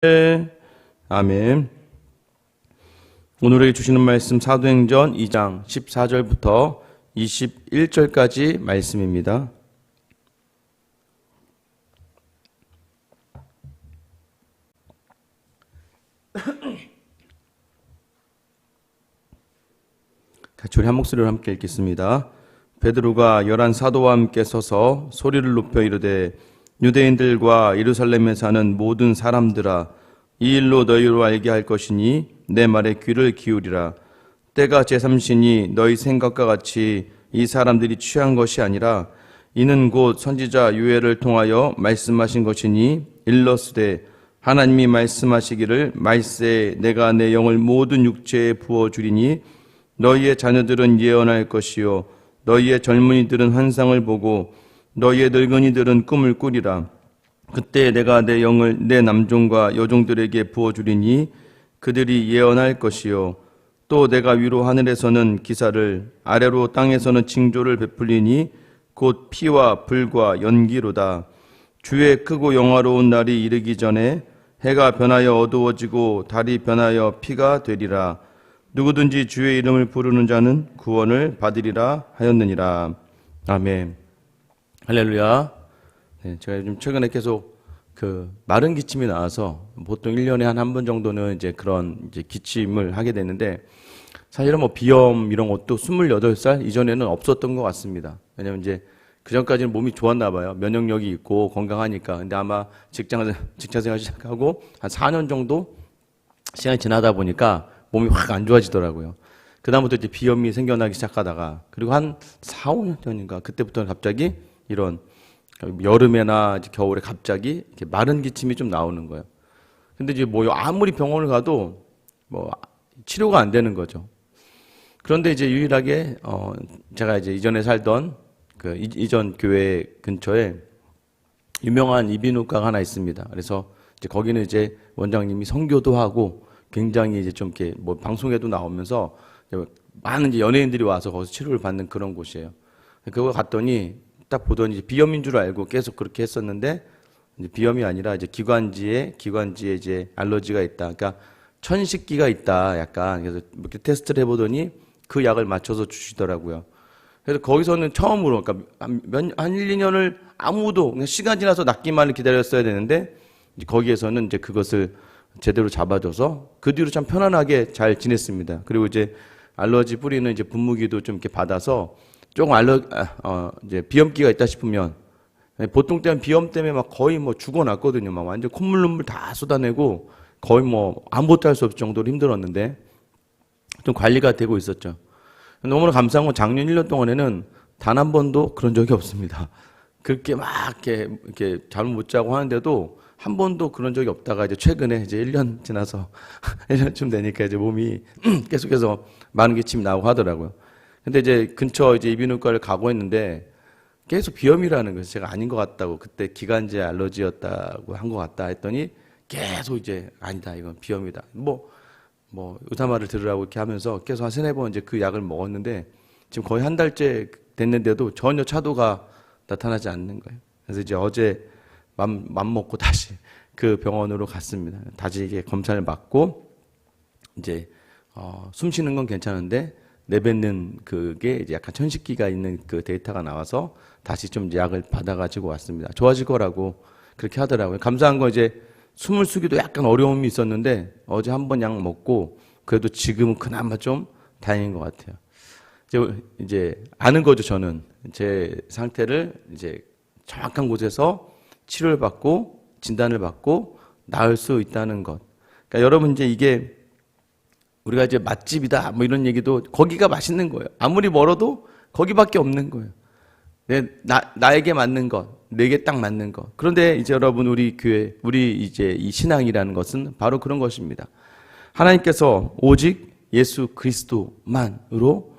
아멘. 오늘에게 주시는 말씀 사도행전 2장 14절부터 21절까지 말씀입니다. 같이 우리 한 목소리로 함께 읽겠습니다. 베드로가 11 사도와 함께 서서 소리를 높여 이르되 유대인들과 예루살렘에 사는 모든 사람들아, 이 일로 너희로 알게 할 것이니 내 말에 귀를 기울이라. 때가 제3시니 너희 생각과 같이 이 사람들이 취한 것이 아니라 이는 곧 선지자 요엘을 통하여 말씀하신 것이니 일러스되 하나님이 말씀하시기를 말세에 내가 내 영을 모든 육체에 부어주리니 너희의 자녀들은 예언할 것이요 너희의 젊은이들은 환상을 보고 너희의 늙은이들은 꿈을 꾸리라. 그때 내가 내 영을 내 남종과 여종들에게 부어주리니 그들이 예언할 것이요 또 내가 위로 하늘에서는 기사를 아래로 땅에서는 징조를 베풀리니 곧 피와 불과 연기로다. 주의 크고 영화로운 날이 이르기 전에 해가 변하여 어두워지고 달이 변하여 피가 되리라. 누구든지 주의 이름을 부르는 자는 구원을 받으리라 하였느니라. 아멘. 할렐루야. 네, 제가 요즘 최근에 계속 마른 기침이 나와서 보통 1년에 한 번 정도는 이제 그런 이제 기침을 하게 되는데, 사실은 뭐 비염 이런 것도 28살 이전에는 없었던 것 같습니다. 왜냐면 이제 그 전까지는 몸이 좋았나 봐요. 면역력이 있고 건강하니까. 근데 아마 직장 생활 시작하고 한 4년 정도 시간이 지나다 보니까 몸이 확 안 좋아지더라고요. 그다음부터 이제 비염이 생겨나기 시작하다가, 그리고 한 4, 5년 전인가 그때부터는 갑자기 이런 여름에나 이제 겨울에 갑자기 이렇게 마른 기침이 좀 나오는 거예요. 근데 이제 뭐 아무리 병원을 가도 뭐 치료가 안 되는 거죠. 그런데 이제 유일하게 제가 이제 이전에 살던 그 이전 교회 근처에 유명한 이비인후과가 하나 있습니다. 그래서 이제 거기는 이제 원장님이 선교도 하고 굉장히 이제 좀 이렇게 뭐 방송에도 나오면서 많은 이제 연예인들이 와서 거기서 치료를 받는 그런 곳이에요. 그거 갔더니 딱 보더니 비염인 줄 알고 계속 그렇게 했었는데, 이제 비염이 아니라 이제 기관지에 이제 알러지가 있다. 그러니까 천식기가 있다. 약간. 그래서 이렇게 테스트를 해보더니 그 약을 맞춰서 주시더라고요. 그래서 거기서는 처음으로, 그러니까 한 1, 2년을 아무도 그냥 시간 지나서 낫기만을 기다렸어야 되는데, 이제 거기에서는 이제 그것을 제대로 잡아줘서 그 뒤로 참 편안하게 잘 지냈습니다. 그리고 이제 알러지 뿌리는 이제 분무기도 좀 이렇게 받아서 조금 이제 비염기가 있다 싶으면, 보통 때는 비염 때문에 막 거의 뭐 죽어났거든요. 막 완전 콧물 눈물 다 쏟아내고 거의 뭐 아무것도 할 수 없을 정도로 힘들었는데 좀 관리가 되고 있었죠. 너무나 감사한 건 작년 1년 동안에는 단 한 번도 그런 적이 없습니다. 그렇게 막 이렇게 잠을 못 자고 하는데도 한 번도 그런 적이 없다가 이제 최근에 이제 1년 지나서 1년쯤 되니까 이제 몸이 계속해서 많은 기침이 나오고 하더라고요. 근데 이제 근처 이제 이비인후과를 가고 했는데 계속 비염이라는 거예요. 제가 아닌 것 같다고, 그때 기관지 알러지였다고 한 것 같다 했더니 계속 이제 아니다, 이건 비염이다. 뭐 의사말을 들으라고 이렇게 하면서 계속 한 3-4번 이제 그 약을 먹었는데 지금 거의 한 달째 됐는데도 전혀 차도가 나타나지 않는 거예요. 그래서 이제 어제 맘 먹고 다시 그 병원으로 갔습니다. 다시 이게 검사를 받고 이제 숨 쉬는 건 괜찮은데 내뱉는 그게 이제 약간 천식기가 있는 그 데이터가 나와서 다시 좀 이제 약을 받아가지고 왔습니다. 좋아질 거라고 그렇게 하더라고요. 감사한 건 이제 숨을 쉬기도 약간 어려움이 있었는데 어제 한 번 약 먹고 그래도 지금은 그나마 좀 다행인 것 같아요. 이제 아는 거죠. 저는 제 상태를 이제 정확한 곳에서 치료를 받고 진단을 받고 나을 수 있다는 것. 그러니까 여러분, 이제 이게 우리가 이제 맛집이다 뭐 이런 얘기도 거기가 맛있는 거예요. 아무리 멀어도 거기밖에 없는 거예요. 나에게 맞는 것, 내게 딱 맞는 것. 그런데 이제 여러분, 우리 교회, 우리 이제 이 신앙이라는 것은 바로 그런 것입니다. 하나님께서 오직 예수 그리스도만으로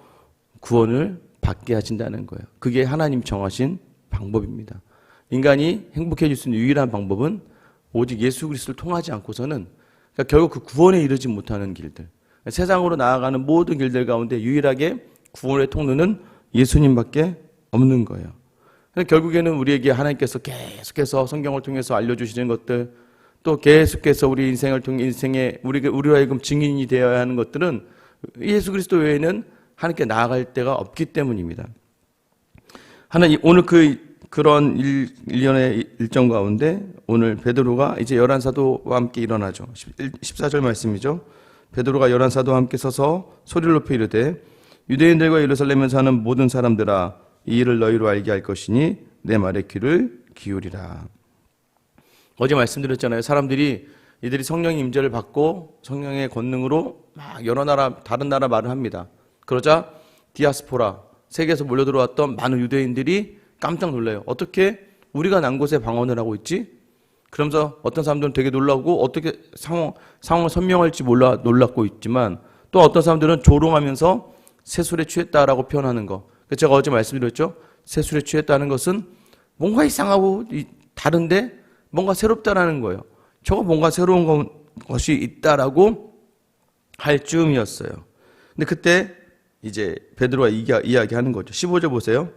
구원을 받게 하신다는 거예요. 그게 하나님 정하신 방법입니다. 인간이 행복해질 수 있는 유일한 방법은 오직 예수 그리스도를 통하지 않고서는, 그러니까 결국 그 구원에 이르지 못하는 길들, 세상으로 나아가는 모든 길들 가운데 유일하게 구원의 통로는 예수님밖에 없는 거예요. 결국에는 우리에게 하나님께서 계속해서 성경을 통해서 알려주시는 것들, 또 계속해서 우리 인생을 통해 인생에 우리로 하여금 증인이 되어야 하는 것들은 예수 그리스도 외에는 하나님께 나아갈 데가 없기 때문입니다. 하나님 오늘 그런 일련의 일정 가운데 오늘 베드로가 이제 11사도와 함께 일어나죠. 14절 말씀이죠. 베드로가 11사도와 함께 서서 소리를 높여 이르되 유대인들과 예루살렘에 사는 모든 사람들아 이 일을 너희로 알게 할 것이니 내 말에 귀를 기울이라. 어제 말씀드렸잖아요. 사람들이 이들이 성령의 임재를 받고 성령의 권능으로 막 여러 나라 다른 나라 말을 합니다. 그러자 디아스포라 세계에서 몰려들어왔던 많은 유대인들이 깜짝 놀라요. 어떻게 우리가 난 곳에 방언을 하고 있지? 그러면서 어떤 사람들은 되게 놀라고 어떻게 상황을 설명할지 몰라 놀랐고 있지만 또 어떤 사람들은 조롱하면서 세술에 취했다라고 표현하는 거. 제가 어제 말씀드렸죠. 세술에 취했다는 것은 뭔가 이상하고 다른데 뭔가 새롭다라는 거예요. 저거 뭔가 새로운 것이 있다라고 할 즈음이었어요. 근데 그때 이제 베드로가 이야기하는 거죠. 15절 보세요.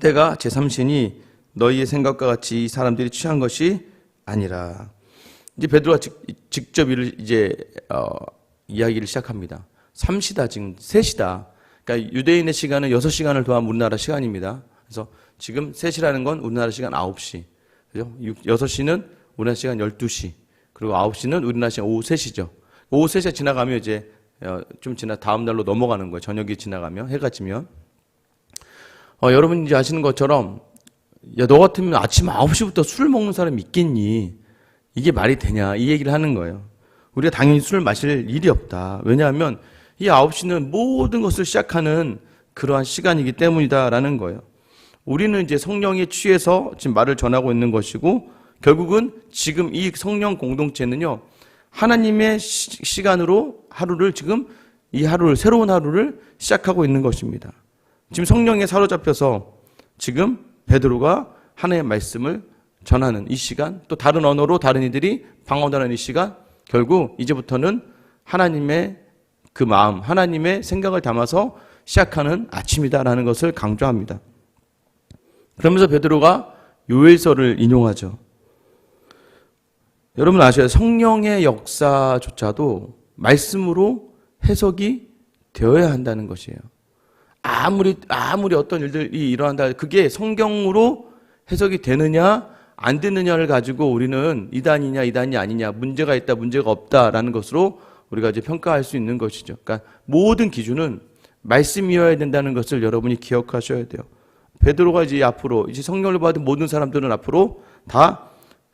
때가 제3신이 너희의 생각과 같이 이 사람들이 취한 것이 아니라. 이제 베드로가 직접 이야기를 시작합니다. 3시다, 지금 3시다. 그러니까 유대인의 시간은 6시간을 더한 우리나라 시간입니다. 그래서 지금 3시라는 건 우리나라 시간 9시. 그죠? 6시는 우리나라 시간 12시. 그리고 9시는 우리나라 시간 오후 3시죠. 오후 3시가 지나가면 이제 좀 다음 날로 넘어가는 거예요. 저녁이 지나가면, 해가 지면. 여러분 이제 아시는 것처럼, 야, 너 같으면 아침 9시부터 술을 먹는 사람이 있겠니? 이게 말이 되냐? 이 얘기를 하는 거예요. 우리가 당연히 술을 마실 일이 없다. 왜냐하면 이 9시는 모든 것을 시작하는 그러한 시간이기 때문이다라는 거예요. 우리는 이제 성령에 취해서 지금 말을 전하고 있는 것이고, 결국은 지금 이 성령 공동체는요, 하나님의 시간으로 새로운 하루를 시작하고 있는 것입니다. 지금 성령에 사로잡혀서 지금 베드로가 하나님의 말씀을 전하는 이 시간, 또 다른 언어로 다른 이들이 방언하는 이 시간, 결국 이제부터는 하나님의 그 마음, 하나님의 생각을 담아서 시작하는 아침이다라는 것을 강조합니다. 그러면서 베드로가 요엘서를 인용하죠. 여러분 아셔야 성령의 역사조차도 말씀으로 해석이 되어야 한다는 것이에요. 아무리 어떤 일들이 일어난다, 그게 성경으로 해석이 되느냐 안 되느냐를 가지고 우리는 이단이 아니냐, 문제가 있다 문제가 없다라는 것으로 우리가 이제 평가할 수 있는 것이죠. 그러니까 모든 기준은 말씀이어야 된다는 것을 여러분이 기억하셔야 돼요. 베드로가 이제 앞으로 이제 성령을 받은 모든 사람들은 앞으로 다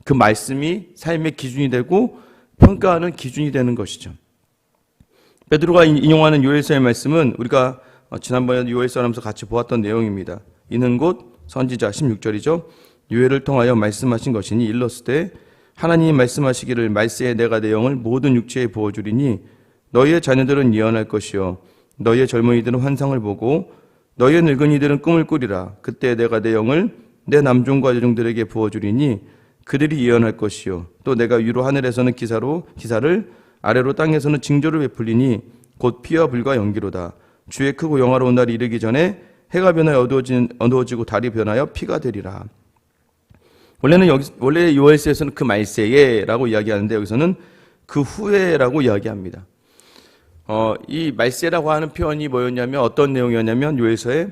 그 말씀이 삶의 기준이 되고 평가하는 기준이 되는 것이죠. 베드로가 인용하는 요엘서의 말씀은 우리가 지난번에 요엘서 하면서 같이 보았던 내용입니다. 이는 곧 선지자 16절이죠. 요엘을 통하여 말씀하신 것이니 일렀으되 하나님이 말씀하시기를 말세에 내가 내 영을 모든 육체에 부어주리니 너희의 자녀들은 예언할 것이요 너희의 젊은이들은 환상을 보고 너희의 늙은이들은 꿈을 꾸리라. 그때 내가 내 영을 내 남종과 여종들에게 부어주리니 그들이 예언할 것이요 또 내가 위로 하늘에서는 기사를 아래로 땅에서는 징조를 베풀리니 곧 피와 불과 연기로다. 주의 크고 영화로운 날이 이르기 전에 해가 변하여 어두워지고 달이 변하여 피가 되리라. 원래 요엘서에서는 그 말세에라고 이야기하는데 여기서는 그 후에라고 이야기합니다. 이 말세라고 하는 표현이 뭐였냐면 어떤 내용이었냐면 요엘서에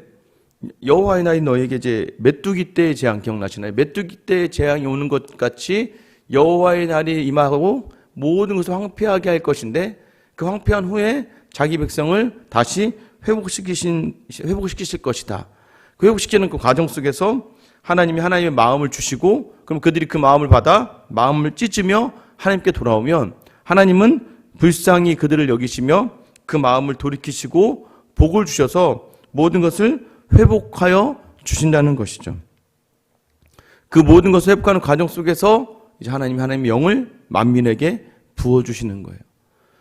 여호와의 날이 너에게 이제 메뚜기 때의 재앙 기억나시나요? 메뚜기 때의 재앙이 오는 것 같이 여호와의 날이 임하고 모든 것을 황폐하게 할 것인데 그 황폐한 후에 자기 백성을 다시 회복시키실 것이다. 그 회복시키는 그 과정 속에서 하나님이 하나님의 마음을 주시고 그럼 그들이 그 마음을 받아 마음을 찢으며 하나님께 돌아오면 하나님은 불쌍히 그들을 여기시며 그 마음을 돌이키시고 복을 주셔서 모든 것을 회복하여 주신다는 것이죠. 그 모든 것을 회복하는 과정 속에서 이제 하나님의 영을 만민에게 부어주시는 거예요.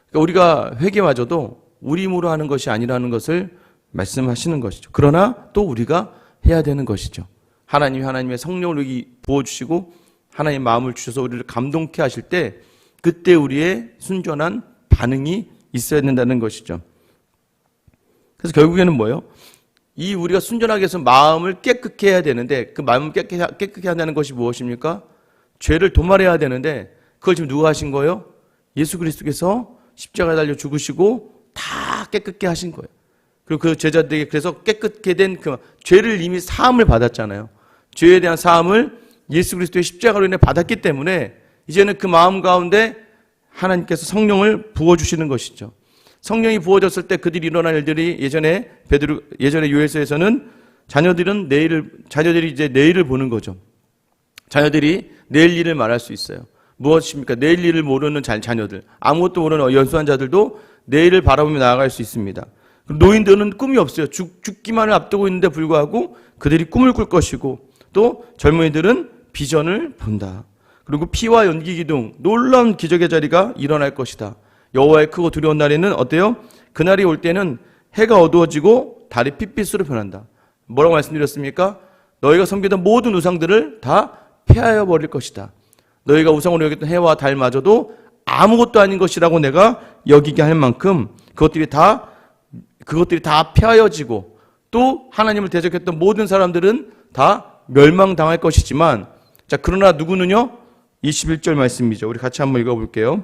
그러니까 우리가 회개마저도 우리 힘으로 하는 것이 아니라는 것을 말씀하시는 것이죠. 그러나 또 우리가 해야 되는 것이죠. 하나님의 성령을 부어주시고 하나님의 마음을 주셔서 우리를 감동케 하실 때 그때 우리의 순전한 반응이 있어야 된다는 것이죠. 그래서 결국에는 뭐예요? 이 우리가 순전하게 해서 마음을 깨끗게 해야 되는데 그 마음을 깨끗게 한다는 것이 무엇입니까? 죄를 도말해야 되는데 그걸 지금 누가 하신 거예요? 예수 그리스도께서 십자가에 달려 죽으시고 다 깨끗게 하신 거예요. 그리고 그 제자들에게 그래서 깨끗게 된 그 죄를 이미 사함을 받았잖아요. 죄에 대한 사함을 예수 그리스도의 십자가로 인해 받았기 때문에 이제는 그 마음 가운데 하나님께서 성령을 부어주시는 것이죠. 성령이 부어졌을 때 그들이 일어난 일들이 예전에 요엘서에서는 자녀들이 이제 내일을 보는 거죠. 자녀들이 내일 일을 말할 수 있어요. 무엇입니까? 내일 일을 모르는 자녀들, 아무것도 모르는 연수한 자들도 내일을 바라보며 나아갈 수 있습니다. 노인들은 꿈이 없어요. 죽기만을 앞두고 있는데 불구하고 그들이 꿈을 꿀 것이고, 또 젊은이들은 비전을 본다. 그리고 피와 연기 기둥, 놀라운 기적의 자리가 일어날 것이다. 여호와의 크고 두려운 날에는 어때요? 그날이 올 때는 해가 어두워지고 달이 핏빛으로 변한다. 뭐라고 말씀드렸습니까? 너희가 섬기던 모든 우상들을 다 폐하여 버릴 것이다. 너희가 우상으로 여겼던 해와 달마저도 아무것도 아닌 것이라고 내가 여기게 할 만큼 그것들이 다 폐하여지고, 또 하나님을 대적했던 모든 사람들은 다 멸망당할 것이지만, 자, 그러나 누구는요? 21절 말씀이죠. 우리 같이 한번 읽어볼게요.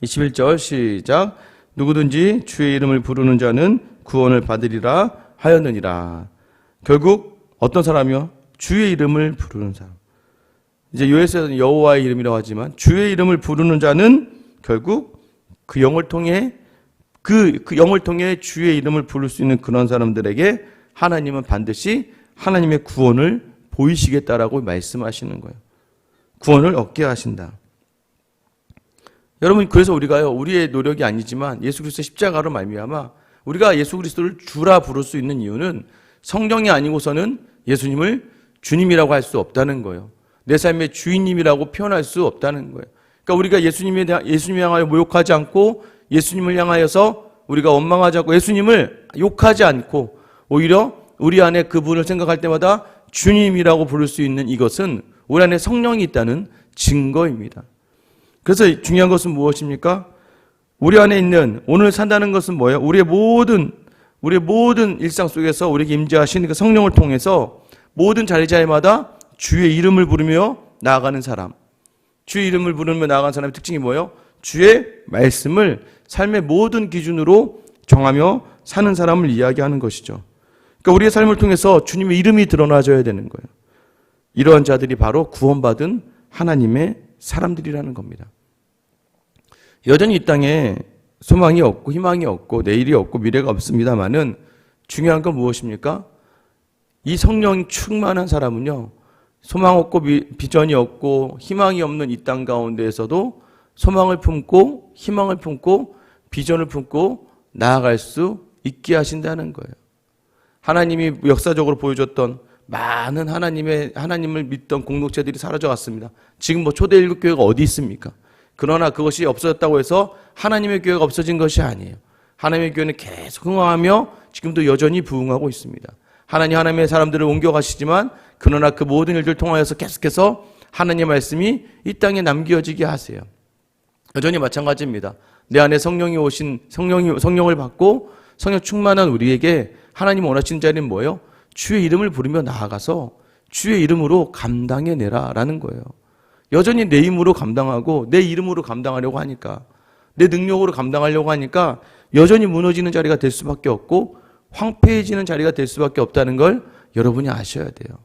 21절 시작. 누구든지 주의 이름을 부르는 자는 구원을 받으리라 하였느니라. 결국 어떤 사람이요? 주의 이름을 부르는 사람. 이제 요엘서에서는 여호와의 이름이라고 하지만 주의 이름을 부르는 자는 결국 그 영을 통해 주의 이름을 부를 수 있는 그런 사람들에게 하나님은 반드시 하나님의 구원을 보이시겠다라고 말씀하시는 거예요. 구원을 얻게 하신다. 여러분, 그래서 우리가요, 우리의 노력이 아니지만 예수 그리스도의 십자가로 말미암아 우리가 예수 그리스도를 주라 부를 수 있는 이유는 성령이 아니고서는 예수님을 주님이라고 할 수 없다는 거예요. 내 삶의 주인님이라고 표현할 수 없다는 거예요. 그러니까 우리가 예수님을 향하여 모욕하지 않고, 예수님을 향하여서 우리가 원망하지 않고, 예수님을 욕하지 않고, 오히려 우리 안에 그분을 생각할 때마다 주님이라고 부를 수 있는 이것은 우리 안에 성령이 있다는 증거입니다. 그래서 중요한 것은 무엇입니까? 우리 안에 있는, 오늘 산다는 것은 뭐예요? 우리의 모든 일상 속에서 우리에게 임재하신 그 성령을 통해서 모든 자리자리마다 주의 이름을 부르며 나아가는 사람. 주의 이름을 부르며 나아가는 사람의 특징이 뭐예요? 주의 말씀을 삶의 모든 기준으로 정하며 사는 사람을 이야기하는 것이죠. 그러니까 우리의 삶을 통해서 주님의 이름이 드러나줘야 되는 거예요. 이러한 자들이 바로 구원받은 하나님의 사람들이라는 겁니다. 여전히 이 땅에 소망이 없고 희망이 없고 내일이 없고 미래가 없습니다만은 중요한 건 무엇입니까? 이 성령이 충만한 사람은요, 소망 없고 비전이 없고 희망이 없는 이 땅 가운데에서도 소망을 품고 희망을 품고 비전을 품고 나아갈 수 있게 하신다는 거예요. 하나님이 역사적으로 보여줬던 많은 하나님을 믿던 공동체들이 사라져갔습니다. 지금 초대 일곱 교회가 어디 있습니까? 그러나 그것이 없어졌다고 해서 하나님의 교회가 없어진 것이 아니에요. 하나님의 교회는 계속 흥황하며 지금도 여전히 부흥하고 있습니다. 하나님의 사람들을 옮겨가시지만, 그러나 그 모든 일들을 통하여서 계속해서 하나님의 말씀이 이 땅에 남겨지게 하세요. 여전히 마찬가지입니다. 내 안에 성령을 받고 성령 충만한 우리에게 하나님 원하시는 자리는 뭐예요? 주의 이름을 부르며 나아가서 주의 이름으로 감당해내라 라는 거예요. 여전히 내 힘으로 감당하고 내 이름으로 감당하려고 하니까, 내 능력으로 감당하려고 하니까 여전히 무너지는 자리가 될 수밖에 없고 황폐해지는 자리가 될 수밖에 없다는 걸 여러분이 아셔야 돼요.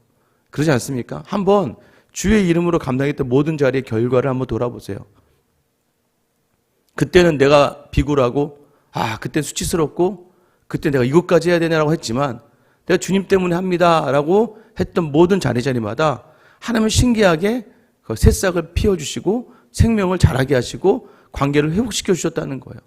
그러지 않습니까? 한번 주의 이름으로 감당했던 모든 자리의 결과를 한번 돌아보세요. 그때는 내가 비굴하고, 그때 수치스럽고, 그때 내가 이것까지 해야 되냐라고 했지만, 내가 주님 때문에 합니다라고 했던 모든 자리마다 하나님은 신기하게 그 새싹을 피워주시고 생명을 자라게 하시고 관계를 회복시켜 주셨다는 거예요.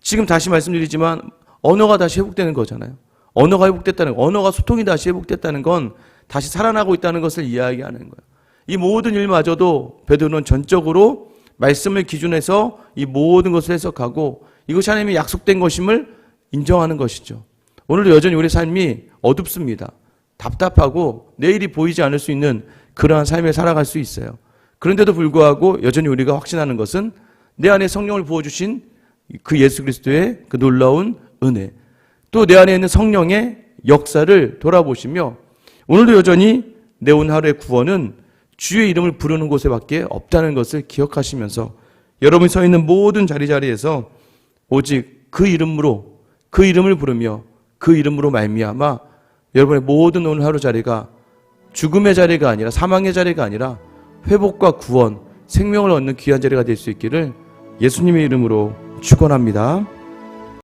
지금 다시 말씀드리지만 언어가 다시 회복되는 거잖아요. 언어가 회복됐다는 거, 언어가 소통이 다시 회복됐다는 건 다시 살아나고 있다는 것을 이야기하는 거예요. 이 모든 일마저도 베드로는 전적으로 말씀을 기준해서 이 모든 것을 해석하고 이것이 하나님의 약속된 것임을 인정하는 것이죠. 오늘도 여전히 우리 삶이 어둡습니다. 답답하고 내일이 보이지 않을 수 있는 그러한 삶에 살아갈 수 있어요. 그런데도 불구하고 여전히 우리가 확신하는 것은 내 안에 성령을 부어주신 그 예수 그리스도의 그 놀라운 은혜, 또 내 안에 있는 성령의 역사를 돌아보시며 오늘도 여전히 내 오늘 하루의 구원은 주의 이름을 부르는 곳에밖에 없다는 것을 기억하시면서 여러분이 서 있는 모든 자리자리에서 오직 그 이름으로, 그 이름을 부르며 그 이름으로 말미암아 여러분의 모든 오늘 하루 자리가 죽음의 자리가 아니라, 사망의 자리가 아니라 회복과 구원, 생명을 얻는 귀한 자리가 될 수 있기를 예수님의 이름으로 축원합니다.